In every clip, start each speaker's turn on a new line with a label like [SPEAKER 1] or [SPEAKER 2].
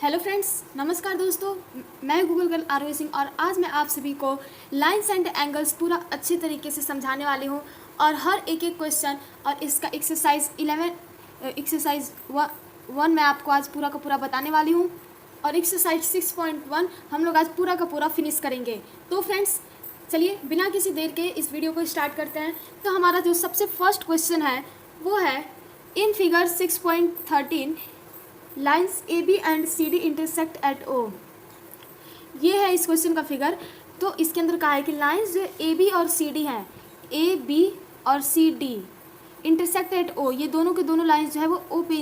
[SPEAKER 1] Hello friends, नमस्कार दोस्तों। मैं गूगल गर्ल आरोही सिंह और आज मैं आप सभी को लाइन्स एंड एंगल्स पूरा अच्छे तरीके से समझाने वाली हूँ और हर एक क्वेश्चन और इसका एक्सरसाइज 1 मैं आपको आज पूरा का पूरा बताने वाली हूँ और एक्सरसाइज 6.1 हम लोग आज पूरा का पूरा फिनिश करेंगे। तो फ्रेंड्स चलिए बिना किसी देर के इस वीडियो को स्टार्ट करते हैं। तो हमारा जो सबसे फर्स्ट क्वेश्चन है वो है in figure 6.13 lines A B and C D intersect at O. ये है इस क्वेश्चन का फिगर। तो इसके अंदर कहा है कि लाइन्स जो ए बी और सी डी हैं, ए बी और सी डी इंटरसेक्ट एट ओ, ये दोनों के दोनों लाइन्स जो है वो ओ पे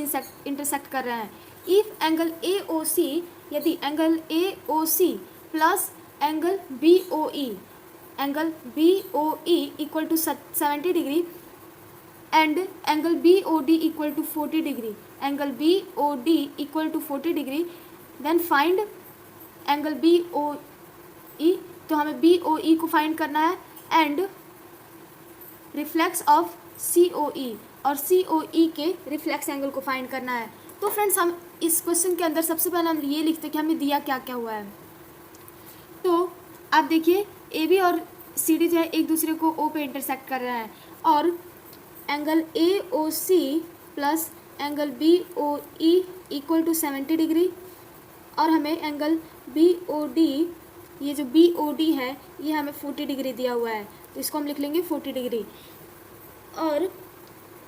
[SPEAKER 1] इंटरसेक्ट कर रहे हैं। If angle A O C, यदि angle A O C plus angle B O E equal to 70 degree and angle BOD equal to 40 degree, angle BOD equal to 40 degree, then find angle BOE। तो हमें BOE को find करना है and reflex of COE और COE के reflex angle को find करना है। तो फ्रेंड्स हम इस क्वेश्चन के अंदर सबसे पहले हम ये लिखते हैं कि हमें दिया क्या क्या हुआ है। तो आप देखिए AB और CD जो है एक दूसरे को O पे इंटरसेक्ट कर रहे हैं और angle A O C plus angle B O E equal to 70 degree और हमें एंगल बी ओ डी, ये जो बी ओ डी है ये हमें 40 डिग्री दिया हुआ है, तो इसको हम लिख लेंगे 40 डिग्री और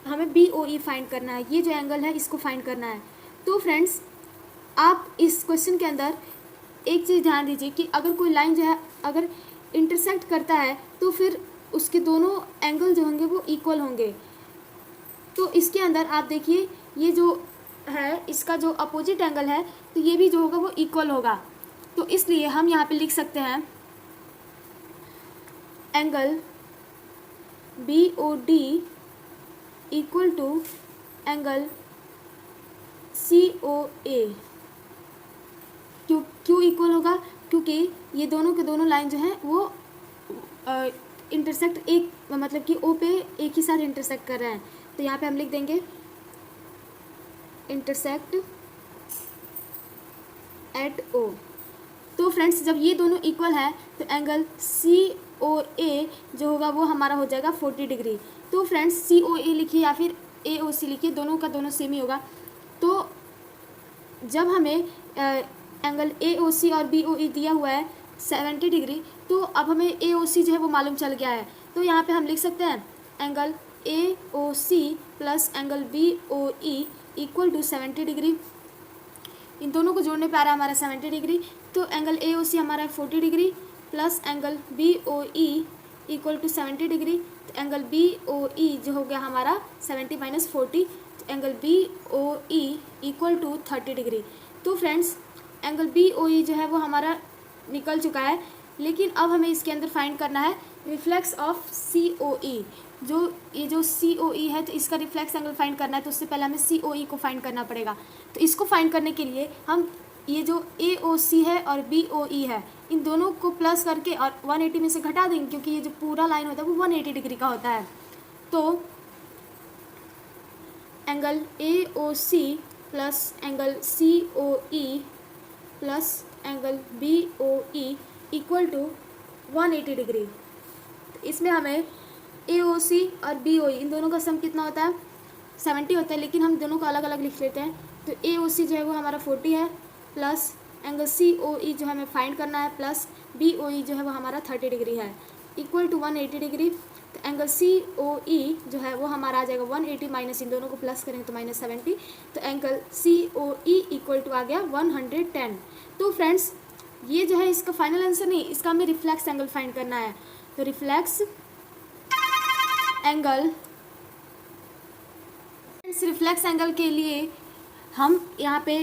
[SPEAKER 1] हमें बी ओ ई फाइंड करना है। ये जो एंगल है इसको फाइंड करना है। तो फ्रेंड्स आप इस क्वेश्चन के अंदर एक चीज़ ध्यान दीजिए कि अगर कोई लाइन जो है अगर इंटरसेक्ट करता है तो फिर उसके दोनों एंगल जो होंगे वो इक्वल होंगे। तो इसके अंदर आप देखिए ये जो है इसका जो अपोजिट एंगल है तो ये भी जो होगा वो इक्वल होगा। तो इसलिए हम यहाँ पे लिख सकते हैं angle B O D equal to angle C O A. क्यों इक्वल होगा? क्योंकि ये दोनों के दोनों लाइन जो हैं वो इंटरसेक्ट एक मतलब कि ओ पे एक ही साथ इंटरसेक्ट कर रहे हैं। तो यहाँ पे हम लिख देंगे इंटरसेक्ट एट ओ। तो फ्रेंड्स जब ये दोनों इक्वल है तो एंगल सी ओ ए जो होगा वो हमारा हो जाएगा 40 डिग्री। तो फ्रेंड्स सी ओ ए लिखिए या फिर ए ओ सी लिखिए, दोनों का दोनों सेम ही होगा। तो जब हमें एंगल ए ओ सी और बी ओ ई दिया हुआ है 70 डिग्री, तो अब हमें ए ओ सी जो है वो मालूम चल गया है। तो यहाँ पे हम लिख सकते हैं angle A O C plus angle B O E equal to 70 degree. इन दोनों को जोड़ने पे आ रहा है हमारा 70 डिग्री। तो एंगल ए ओ सी हमारा है 40 degree plus angle B O E equal to 70 degree. तो एंगल बी ओ ई जो हो गया हमारा 70 माइनस 40, तो angle B O E equal to 30 degree. तो friends angle B O E जो है वो हमारा निकल चुका है, लेकिन अब हमें इसके अंदर फाइंड करना है रिफ्लेक्स ऑफ सी ओ ई। ये जो सी ओ ई है तो इसका रिफ्लेक्स एंगल फाइंड करना है, तो उससे पहले हमें सी ओ ई को फाइंड करना पड़ेगा। तो इसको फाइंड करने के लिए हम ये जो ए ओ सी है और बी ओ ई है इन दोनों को प्लस करके और 180 में से घटा देंगे, क्योंकि ये जो पूरा लाइन होता है वो 180 डिग्री का होता है। तो angle A O C plus angle C O E plus angle B O E equal to 180 degree. तो इसमें हमें ए ओ सी और बी ओ ई इन दोनों का सम कितना होता है? 70 होता है, लेकिन हम दोनों को अलग अलग लिख लेते हैं। तो ए ओ सी जो है वो हमारा 40 है plus angle C O E जो हमें फाइंड करना है प्लस बी ओ ई जो है वो हमारा 30 डिग्री है इक्वल टू 180 डिग्री। तो एंगल सी ओ ई जो है वो हमारा आ जाएगा 180 माइनस इन दोनों को प्लस करेंगे तो माइनस 70। तो angle C O E equal to आ गया 110। तो फ्रेंड्स ये जो है इसका फाइनल आंसर नहीं, इसका हमें रिफ्लेक्स एंगल फाइंड करना है। तो रिफ्लेक्स एंगल के लिए हम यहाँ पे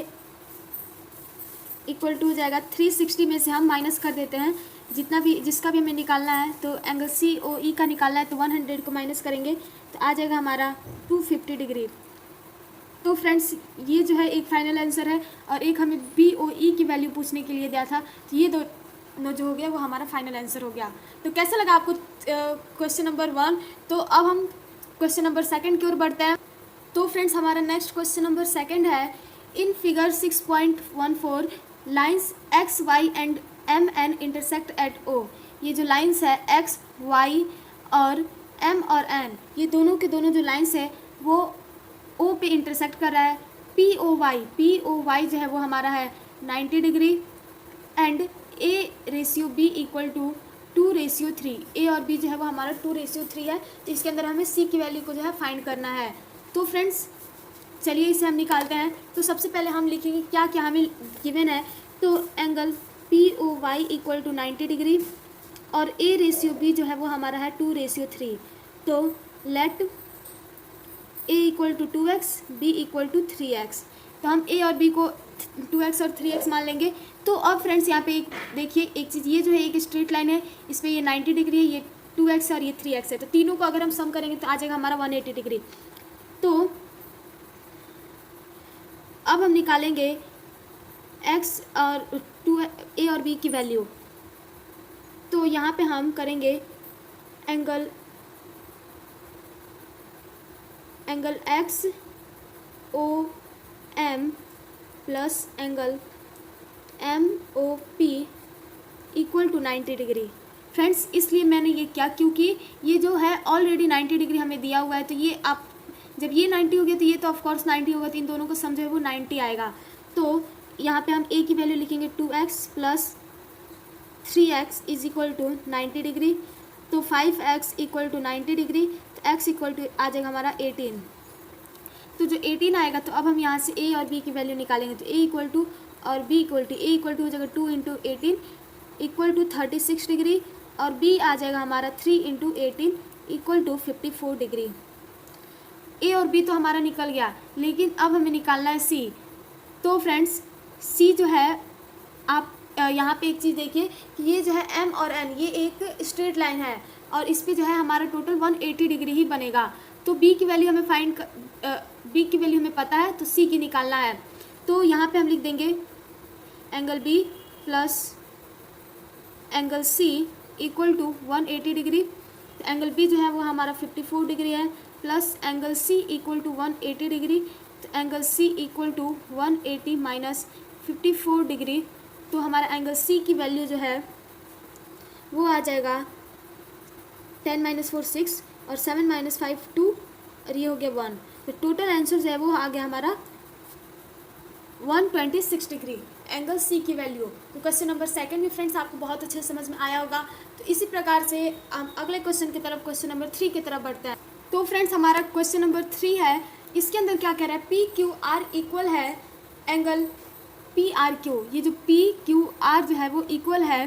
[SPEAKER 1] इक्वल टू हो जाएगा 360 में से हम माइनस कर देते हैं जिसका भी हमें निकालना है। तो एंगल सी ओ ई का निकालना है तो 100 को माइनस करेंगे तो आ जाएगा हमारा 250 डिग्री। तो फ्रेंड्स ये जो है एक फाइनल आंसर है और एक हमें बी ओ ई की वैल्यू पूछने के लिए दिया था। तो ये दोनों जो हो गया वो हमारा फाइनल आंसर हो गया। तो कैसा लगा आपको क्वेश्चन नंबर 1? तो अब हम क्वेश्चन नंबर 2 की ओर बढ़ते हैं। तो फ्रेंड्स हमारा नेक्स्ट क्वेश्चन नंबर 2 है in figure 6.14 lines X Y and M N intersect at O. ये जो लाइन्स है एक्स वाई और एम और एन, ये दोनों के दोनों जो लाइन्स है वो ओ पे इंटरसेक्ट कर रहा है। पी ओ वाई जो है वो हमारा है 90 degree and A ratio B equal to 2:3। A और बी जो है वो हमारा 2:3 है। तो इसके अंदर हमें सी की वैल्यू को जो है फाइंड करना है। तो फ्रेंड्स चलिए इसे हम निकालते हैं। तो सबसे पहले हम लिखेंगे क्या क्या हमें गिवन है। तो angle P O Y equal to 90 degree और ए रेशियो बी जो है वो हमारा है 2:3। तो let A equal to 2x B equal to 3x। तो हम ए और बी को 2x और 3x मान लेंगे। तो अब फ्रेंड्स यहाँ पे एक देखिए एक चीज़, ये जो है एक स्ट्रेट लाइन है, इस पर ये 90 डिग्री है, ये 2x और ये 3x है। तो तीनों को अगर हम सम करेंगे तो आ जाएगा हमारा 180 डिग्री। तो अब हम निकालेंगे x और 2 ए और बी की वैल्यू। तो यहाँ पे हम करेंगे angle X O M plus angle M O P equal to 90 degree. Friends इसलिए मैंने ये क्या, क्योंकि ये जो है ऑलरेडी 90 डिग्री हमें दिया हुआ है। तो ये आप जब ये 90 हो गया तो ये तो ऑफकोर्स 90 होगा, तो इन दोनों को सम जो है वो 90 आएगा। तो यहाँ पे हम ए की वैल्यू लिखेंगे 2x plus 3x is equal to 90 degree. तो 5x इक्वल टू 90 डिग्री, तो x इक्वल टू आ जाएगा हमारा 18। तो जो 18 आएगा, तो अब हम यहाँ से a और b की वैल्यू निकालेंगे। तो a इक्वल टू और b equal to, a equal to हो जाएगा 2 इंटू 18 इक्वल टू 36 डिग्री और b आ जाएगा हमारा 3 into 18 equal to 54 degree. a और b तो हमारा निकल गया, लेकिन अब हमें निकालना है c। तो फ्रेंड्स c जो है, आप यहाँ पे एक चीज़ देखिए कि ये जो है m और n ये एक स्ट्रेट लाइन है और इस पे जो है हमारा टोटल 180 डिग्री ही बनेगा। तो b की वैल्यू हमें b की वैल्यू हमें पता है, तो c की निकालना है। तो यहाँ पे हम लिख देंगे angle b plus angle c equal to 180 degree. तो एंगल b जो है वो हमारा 54 डिग्री है plus angle c equal to 180 degree. तो angle c equal to 180 minus 54 degree. तो हमारा एंगल c की वैल्यू जो है वो आ जाएगा 10 - 4 6 और 7 - 5 2 और ये हो गया 1। तो टोटल आंसर जो है वो आ गया हमारा 126 डिग्री एंगल c की वैल्यू। तो क्वेश्चन नंबर 2 भी फ्रेंड्स आपको बहुत अच्छे से समझ में आया होगा। तो इसी प्रकार से हम अगले क्वेश्चन की तरफ, क्वेश्चन नंबर 3 की तरफ बढ़ते हैं। तो फ्रेंड्स हमारा क्वेश्चन नंबर 3 है, इसके अंदर क्या कह रहा है, पी क्यू आर इक्वल है एंगल पी आर क्यू। ये जो पी क्यू आर जो है वो इक्वल है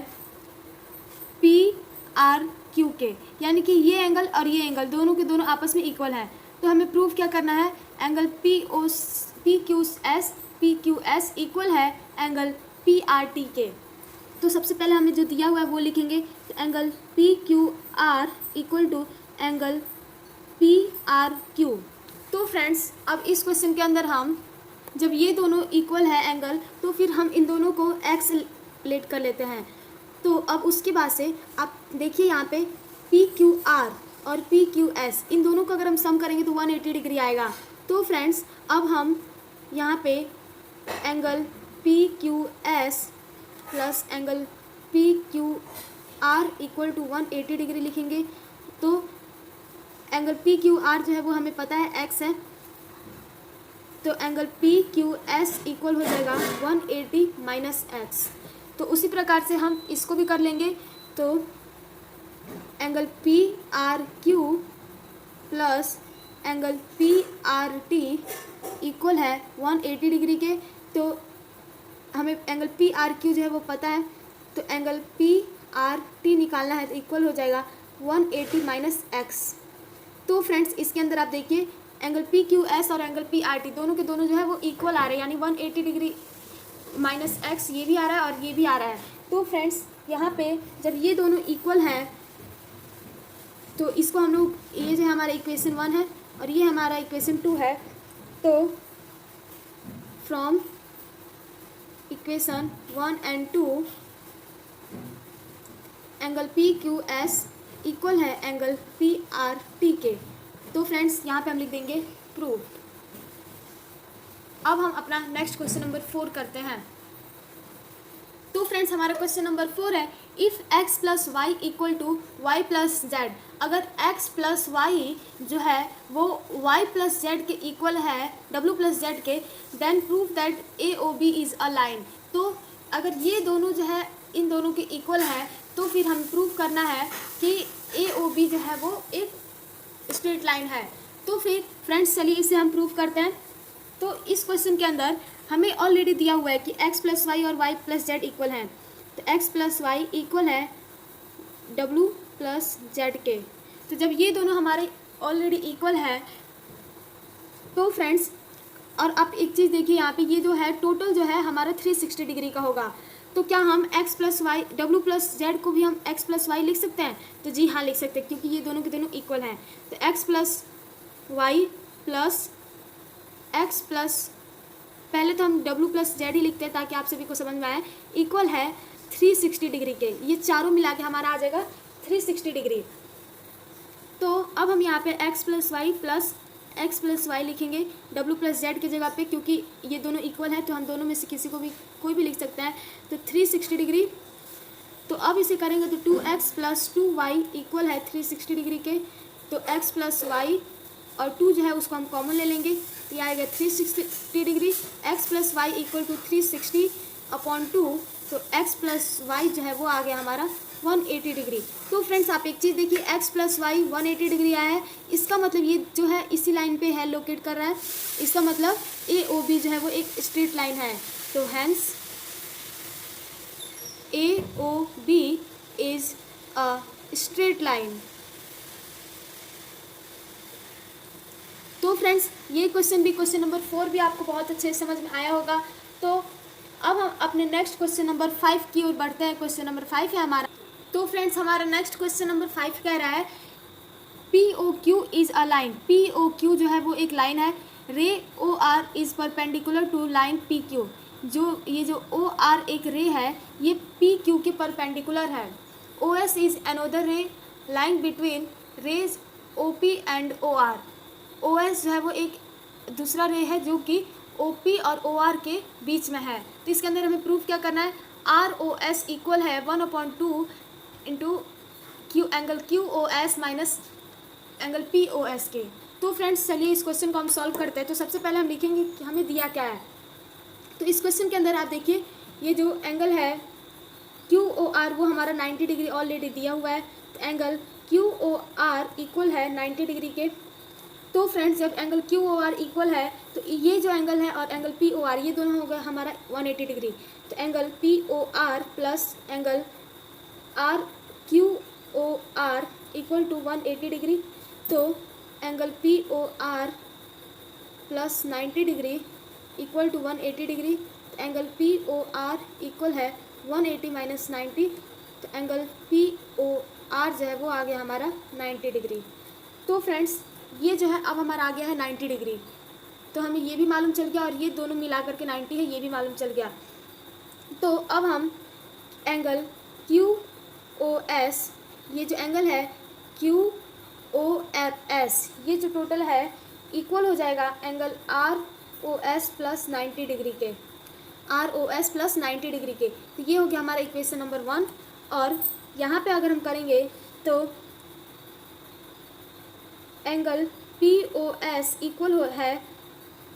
[SPEAKER 1] पी आर क्यू के, यानी कि ये एंगल और ये एंगल दोनों के दोनों आपस में इक्वल है। तो हमें प्रूफ क्या करना है, angle P Q S equal है एंगल पी आर टी के। तो सबसे पहले हमें जो दिया हुआ है वो लिखेंगे। तो angle P Q R equal to angle P R Q. तो फ्रेंड्स अब इस क्वेश्चन के अंदर हम जब ये दोनों इक्वल है एंगल, तो फिर हम इन दोनों को एक्स लेट कर लेते हैं। तो अब उसके बाद से आप देखिए यहाँ पे पी क्यू आर और पी क्यू एस इन दोनों को अगर हम सम करेंगे तो 180 डिग्री आएगा। तो फ्रेंड्स अब हम यहाँ पे angle P Q S plus angle P Q R equal to 180 degree लिखेंगे। तो एंगल पी क्यू आर जो है वो हमें पता है एक्स है, तो angle P Q S equal हो जाएगा 180 माइनस एक्स। तो उसी प्रकार से हम इसको भी कर लेंगे। तो angle P R Q plus angle P R T equal है 180 डिग्री के। तो हमें एंगल पी आर क्यू जो है वो पता है, तो एंगल पी आर टी निकालना है, तो इक्वल हो जाएगा 180 माइनस एक्स। तो फ्रेंड्स इसके अंदर आप देखिए एंगल पी क्यू एस और एंगल पी आर टी दोनों के दोनों जो है वो इक्वल आ रहे हैं, यानी 180 डिग्री माइनस एक्स ये भी आ रहा है और ये भी आ रहा है। तो फ्रेंड्स यहाँ पे जब ये दोनों इक्वल हैं तो इसको हम लोग, ये जो हमारा इक्वेशन 1 है और ये हमारा इक्वेशन 2 है। तो from equation 1 and 2 angle P Q S equal है एंगल पी आर टी के। तो फ्रेंड्स यहाँ पे हम लिख देंगे प्रूफ। अब हम अपना नेक्स्ट क्वेश्चन नंबर 4 करते हैं। तो फ्रेंड्स हमारा क्वेश्चन नंबर 4 है, if x plus Y equal to Y plus Z, अगर x प्लस वाई जो है वो y प्लस जेड के इक्वल है w प्लस जेड के, then prove that A O B is a line. तो अगर ये दोनों जो है इन दोनों के इक्वल है तो फिर हमें प्रूव करना है कि ए ओ बी जो है वो एक स्ट्रेट लाइन है। तो फिर फ्रेंड्स चलिए इसे हम प्रूव करते हैं। तो इस क्वेश्चन के अंदर हमें ऑलरेडी दिया हुआ है कि x प्लस वाई और y प्लस जेड इक्वल हैं। तो x प्लस वाई इक्वल है w प्लस जेड के। तो जब ये दोनों हमारे ऑलरेडी इक्वल है तो फ्रेंड्स, और आप एक चीज़ देखिए यहाँ पे ये जो है टोटल जो है हमारा 360 डिग्री का होगा। तो क्या हम x plus Y W plus Z को भी हम x प्लस वाई लिख सकते हैं? तो जी हाँ लिख सकते हैं, क्योंकि ये दोनों के दोनों इक्वल हैं। तो x plus Y plus x plus, पहले तो हम w प्लस जेड ही लिखते हैं ताकि आप सभी को समझ में आए, इक्वल है 360 डिग्री के। ये चारों मिला के हमारा आ जाएगा 360 डिग्री। तो अब हम यहाँ पे x प्लस वाई लिखेंगे w प्लस जेड की जगह पे, क्योंकि ये दोनों इक्वल हैं तो हम दोनों में से किसी को भी कोई भी लिख सकते हैं। तो 360 डिग्री। तो अब इसे करेंगे तो 2x प्लस 2y इक्वल है 360 डिग्री के। तो x प्लस वाई और 2 जो है उसको हम कॉमन ले लेंगे, तो ये आएगा 360 degree. x plus Y equal to 360 upon 2, तो x प्लस वाई जो है वो आ गया हमारा 180 डिग्री। तो फ्रेंड्स आप एक चीज़ देखिए, x प्लस वाई 180 डिग्री आया है, इसका मतलब ये जो है इसी लाइन पे है, लोकेट कर रहा है। इसका मतलब ए ओ बी जो है वो एक स्ट्रेट लाइन है। तो hence A O B is a straight line. तो फ्रेंड्स ये क्वेश्चन भी, क्वेश्चन नंबर 4 भी आपको बहुत अच्छे से समझ में आया होगा। तो अब हम अपने नेक्स्ट क्वेश्चन नंबर 5 की ओर बढ़ते हैं। क्वेश्चन नंबर 5 है हमारा। तो फ्रेंड्स हमारा नेक्स्ट क्वेश्चन नंबर 5 कह रहा है, P O Q is a line. P O Q जो है वो एक लाइन है। Ray O R is perpendicular to line P Q. जो ये जो ओ आर एक रे है ये पी क्यू के परपेंडिकुलर है। O S is another ray line between rays O P and O R. O S जो है वो एक दूसरा रे है जो कि ओ पी और ओ आर के बीच में है। तो इसके अंदर हमें प्रूफ क्या करना है, आर ओ एस इक्वल है 1/2 into Q angle Q O S minus angle P O S के। तो फ्रेंड्स चलिए इस क्वेश्चन को हम सॉल्व करते हैं। तो सबसे पहले हम लिखेंगे कि हमें दिया क्या है। तो इस क्वेश्चन के अंदर आप देखिए ये जो एंगल है क्यू ओ आर वो हमारा 90 डिग्री ऑलरेडी दिया हुआ है। तो angle Q O R equal है 90 डिग्री के। तो फ्रेंड्स जब angle Q O R equal है तो ये जो एंगल है और एंगल पी ओ आर ये दोनों हो गए हमारा 180 डिग्री। तो angle P O R plus angle R Q O R equal to 180 degree. तो angle P O R plus 90 degree equal to 180 degree. तो angle P O R equal है 180 minus 90। तो एंगल पी ओ आर जो है वो आ गया हमारा 90 degree. तो फ्रेंड्स ये जो है अब हमारा आ गया है 90 डिग्री। तो हमें ये भी मालूम चल गया और ये दोनों मिला करके 90 है, ये भी मालूम चल गया। तो अब हम एंगल क्यू ओ एस, ये जो एंगल है क्यू ओ एस ये जो टोटल है इक्वल हो जाएगा angle R O S plus 90 degree के, R O S plus 90 degree के। तो ये हो गया हमारा इक्वेशन नंबर 1। और यहाँ पे अगर हम करेंगे तो angle P O S equal है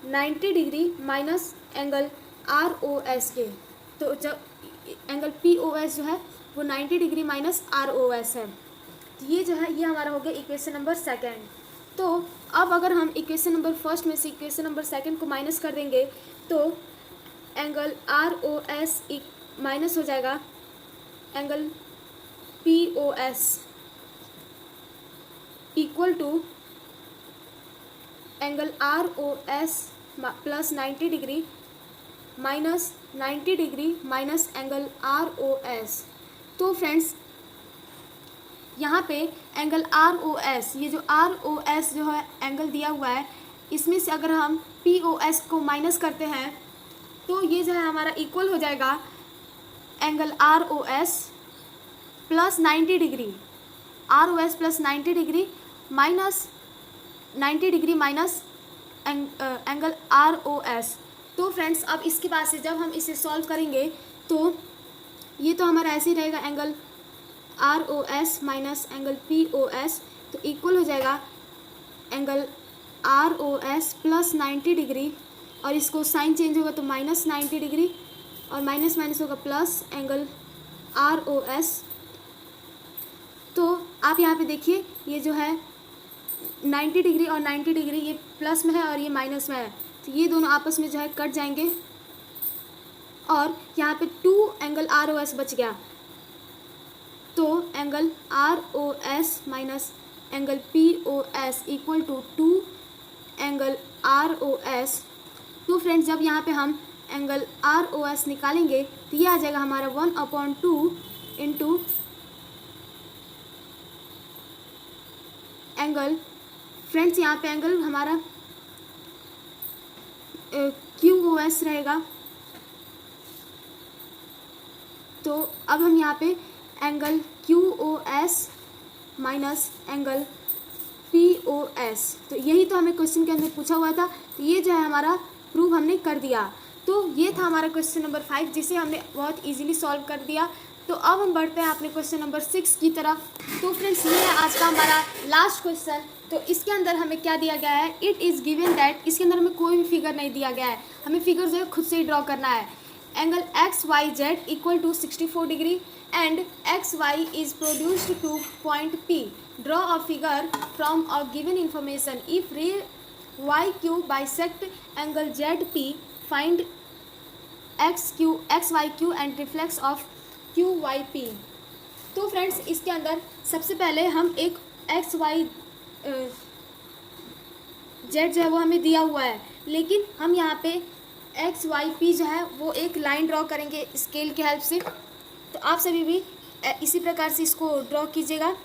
[SPEAKER 1] 90 degree minus angle R O S के। तो जब एंगल पी ओ एस जो है वो 90 degree minus R O S है। तो ये जो है ये हमारा हो गया इक्वेशन नंबर 2। तो अब अगर हम इक्वेशन नंबर 1 में से इक्वेशन नंबर 2 को माइनस कर देंगे तो angle R O S minus हो जाएगा angle P O S equal to angle R O S plus 90 degree minus 90 degree minus angle R O S. तो फ्रेंड्स यहाँ पे एंगल आर ओ एस, ये जो आर ओ एस जो है angle दिया हुआ है, इसमें से अगर हम पी ओ एस को माइनस करते हैं तो ये जो है हमारा इक्वल हो जाएगा angle R O S plus 90 degree, R O S plus 90 degree minus 90 degree minus angle R O S. तो फ्रेंड्स अब इसके बाद से जब हम इसे सॉल्व करेंगे तो ये तो हमारा ऐसे ही रहेगा, angle ROS minus angle POS, तो इक्वल हो जाएगा एंगल ROS प्लस 90 डिग्री, और इसको साइन चेंज होगा तो माइनस 90 डिग्री, और माइनस माइनस होगा प्लस एंगल ROS। तो आप यहाँ पे देखिए ये जो है 90 डिग्री और 90 डिग्री ये प्लस में है और ये माइनस में है, तो ये दोनों आपस में जो है कट जाएंगे, और यहाँ पे 2 एंगल ROS बच गया। तो angle ROS minus angle POS equal to 2 angle ROS। तो फ्रेंड्स जब यहाँ पे हम एंगल ROS निकालेंगे तो ये आ जाएगा हमारा 1/2 इंटू एंगल, फ्रेंड्स यहाँ पे एंगल हमारा QOS रहेगा। तो अब हम यहाँ पे angle QOS minus angle POS, तो यही तो हमें क्वेश्चन के अंदर पूछा हुआ था, तो ये जो है हमारा प्रूव हमने कर दिया। तो ये था हमारा क्वेश्चन नंबर 5 जिसे हमने बहुत इजीली सॉल्व कर दिया। तो अब हम बढ़ते हैं अपने क्वेश्चन नंबर 6 की तरफ। तो फ्रेंड्स ये है आज का हमारा लास्ट क्वेश्चन। तो इसके अंदर हमें क्या दिया गया है, इट इज़ गिवन दैट, इसके अंदर हमें कोई भी फिगर नहीं दिया गया है, हमें फिगर जो है खुद से ही ड्रॉ करना है। Angle XYZ equal to 64 degree and XY is produced to point P। Draw a figure from a given information. If ray YQ bisect angle ZP, find XYQ and reflex of QYP। तो friends इसके अंदर सबसे पहले हम एक XYZ जो है वो हमें दिया हुआ है, लेकिन हम यहाँ पे XYP जो है वो एक लाइन ड्रॉ करेंगे स्केल की हेल्प से। तो आप सभी भी इसी प्रकार से इसको ड्रॉ कीजिएगा।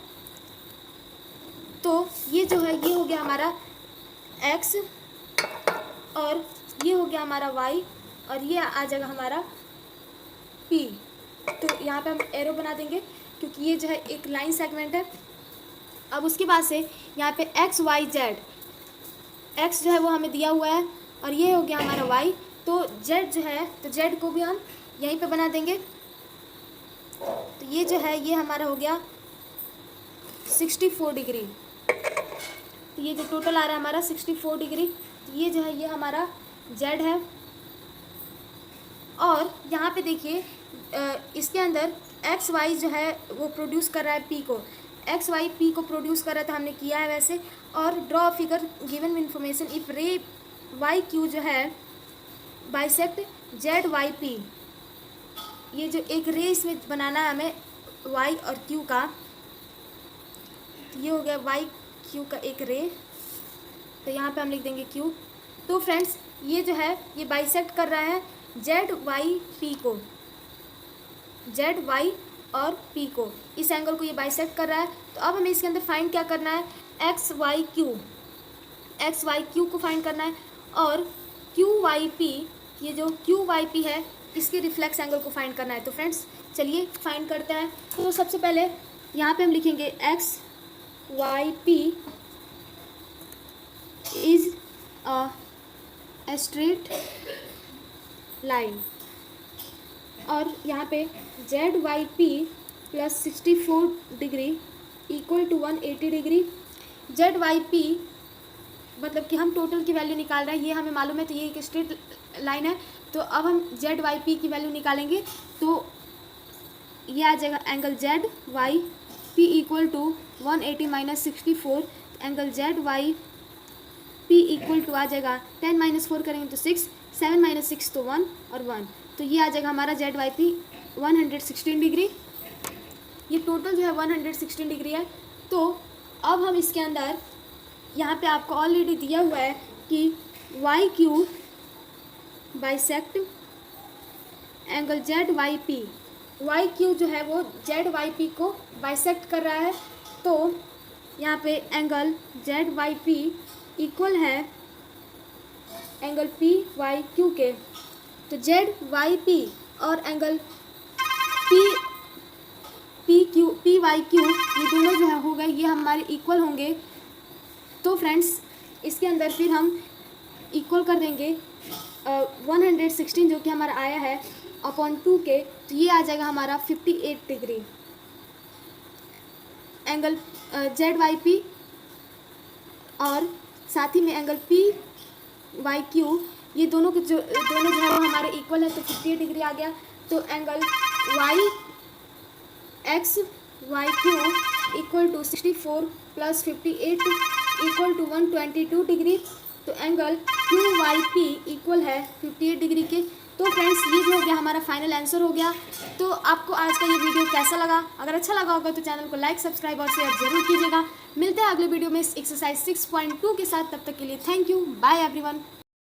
[SPEAKER 1] तो ये जो है ये हो गया हमारा X, और ये हो गया हमारा Y, और ये आ जाएगा हमारा P। तो यहाँ पे हम एरो बना देंगे क्योंकि ये जो है एक लाइन सेगमेंट है। अब उसके बाद से यहाँ पे XYZ, X जो है वो हमें दिया हुआ है, और ये हो गया हमारा Y। तो Z जो है, तो Z को भी हम यहीं पे बना देंगे। तो ये जो है ये हमारा हो गया 64 डिग्री। तो ये जो टोटल आ रहा है हमारा 64 डिग्री, तो ये जो है ये हमारा Z है। और यहाँ पे देखिए इसके अंदर XY जो है वो प्रोड्यूस कर रहा है P को, XY P को प्रोड्यूस कर रहा था, हमने किया है वैसे। और draw figure given information, if ray YQ जो है बाइसेक्ट ZYP, ये जो एक रे इसमें बनाना है हमें Y और Q का, ये हो गया YQ का एक रे, तो यहाँ पे हम लिख देंगे Q। तो फ्रेंड्स ये जो है ये बाइसेक्ट कर रहा है ZYP को, ZY और P को, इस एंगल को ये बाइसेक्ट कर रहा है। तो अब हमें इसके अंदर फाइंड क्या करना है, XYQ को फाइंड करना है, और QYP, ये जो QYP है इसके रिफ्लेक्स एंगल को फाइंड करना है। तो फ्रेंड्स चलिए फाइंड करते हैं। तो सबसे पहले यहाँ पे हम लिखेंगे XYP is a straight line, और यहाँ पे ZYP plus 64 degree equal to 180 degree. ZYP मतलब कि हम टोटल की वैल्यू निकाल रहे हैं, ये हमें मालूम है, तो ये एक स्ट्रेट लाइन है। तो अब हम ZYP की वैल्यू निकालेंगे, तो ये आ जाएगा angle ZYP equal to 180 minus 64, angle ZYP equal to आ जाएगा 10 माइनस 4 करेंगे तो 6, 7 माइनस 6 तो 1 और 1, तो ये आ जाएगा हमारा ZYP 116 डिग्री। ये टोटल जो है 116 डिग्री है। तो अब हम इसके अंदर यहाँ पे आपको ऑलरेडी दिया हुआ है कि YQ bisect angle ZYP, YQ जो है वो ZYP को बाइसेक्ट कर रहा है। तो यहाँ पे एंगल ZYP इक्वल है एंगल PYQ के। तो ZYP और एंगल PYQ ये दोनों जो है हो गए, ये हमारे इक्वल होंगे। तो फ्रेंड्स इसके अंदर फिर हम इक्वल कर देंगे 116 जो कि हमारा आया है अपॉन 2 के, तो ये आ जाएगा हमारा 58 डिग्री। एंगल ZYP और साथ ही में एंगल PYQ, ये दोनों जो है वो हमारे इक्वल है, तो 58 डिग्री आ गया। तो angle YXYQ equal to 64 plus 58 equal to 122 degree. तो एंगल QYP इक्वल है 58 डिग्री के। तो फ्रेंड्स ये जो हो गया हमारा फाइनल आंसर हो गया। तो आपको आज का ये वीडियो कैसा लगा? अगर अच्छा लगा होगा तो चैनल को लाइक, सब्सक्राइब और शेयर जरूर कीजिएगा। मिलते हैं अगले वीडियो में एक्सरसाइज 6.2 के साथ। तब तक के लिए थैंक यू, बाय एवरीवन।